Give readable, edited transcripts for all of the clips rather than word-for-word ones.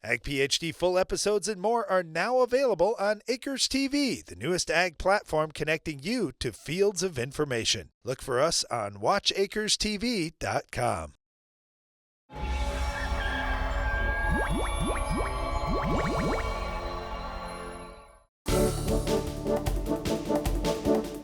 Ag PhD full episodes and more are now available on Acres TV, the newest ag platform connecting you to fields of information. Look for us on watchacrestv.com.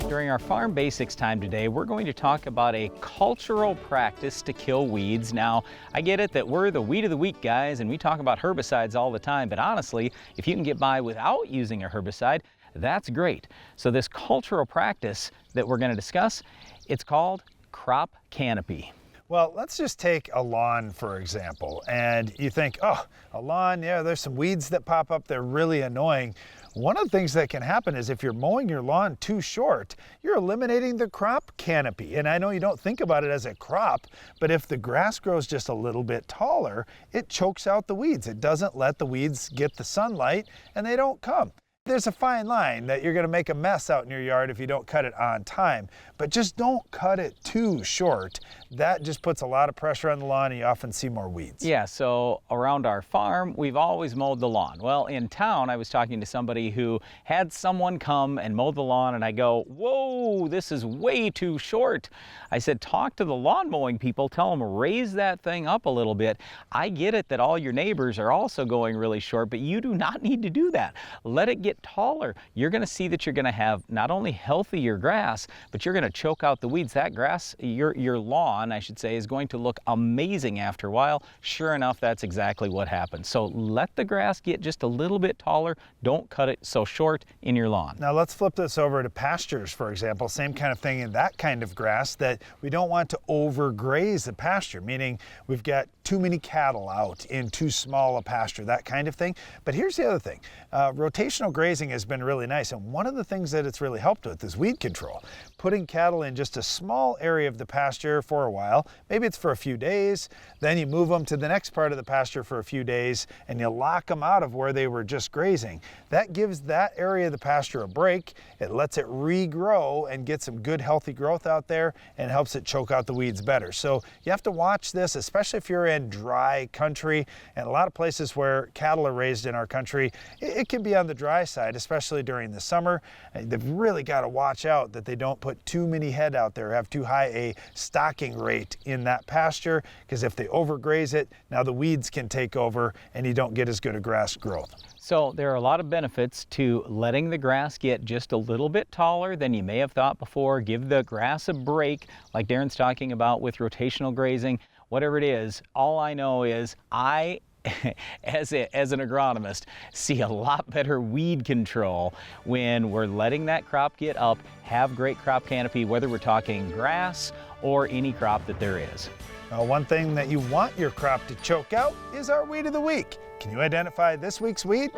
During our Farm Basics time today, we're going to talk about a cultural practice to kill weeds. Now, I get it that we're the Weed of the Week guys and we talk about herbicides all the time, but honestly, if you can get by without using a herbicide, that's great. So this cultural practice that we're going to discuss, it's called crop canopy. Well, let's just take a lawn, for example, and you think, oh, a lawn, yeah, there's some weeds that pop up, they're really annoying. One of the things that can happen is if you're mowing your lawn too short, you're eliminating the crop canopy. And I know you don't think about it as a crop, but if the grass grows just a little bit taller, it chokes out the weeds. It doesn't let the weeds get the sunlight and they don't come. There's a fine line that you're going to make a mess out in your yard if you don't cut it on time, but just don't cut it too short. That just puts a lot of pressure on the lawn and you often see more weeds. Yeah, so around our farm, we've always mowed the lawn. Well, in town, I was talking to somebody who had someone come and mow the lawn and I go, whoa, this is way too short. I said, talk to the lawn mowing people, tell them raise that thing up a little bit. I get it that all your neighbors are also going really short, but you do not need to do that. Let it get taller. You're going to see that you're going to have not only healthier grass, but you're going to choke out the weeds. That grass, your lawn, I should say, is going to look amazing after a while. Sure enough, that's exactly what happens. So let the grass get just a little bit taller. Don't cut it so short in your lawn. Now let's flip this over to pastures, for example. Same kind of thing in that kind of grass, that we don't want to overgraze the pasture, meaning we've got too many cattle out in too small a pasture, that kind of thing. But here's the other thing. Rotational grazing has been really nice, and one of the things that it's really helped with is weed control. Putting cattle in just a small area of the pasture for a while, maybe it's for a few days, then you move them to the next part of the pasture for a few days, and you lock them out of where they were just grazing. That gives that area of the pasture a break. It lets it regrow and get some good healthy growth out there and helps it choke out the weeds better. So you have to watch this, especially if you're in dry country, and a lot of places where cattle are raised in our country, it can be on the dry side, especially during the summer. They've really got to watch out that they don't put too many head out there, have too high a stocking rate in that pasture, because if they overgraze it, now the weeds can take over and you don't get as good a grass growth. So there are a lot of benefits to letting the grass get just a little bit taller than you may have thought before. Give the grass a break, like Darren's talking about with rotational grazing. Whatever it is, all I know is I as an agronomist, see a lot better weed control when we're letting that crop get up, have great crop canopy, whether we're talking grass or any crop that there is. Now, one thing that you want your crop to choke out is our Weed of the Week. Can you identify this week's weed?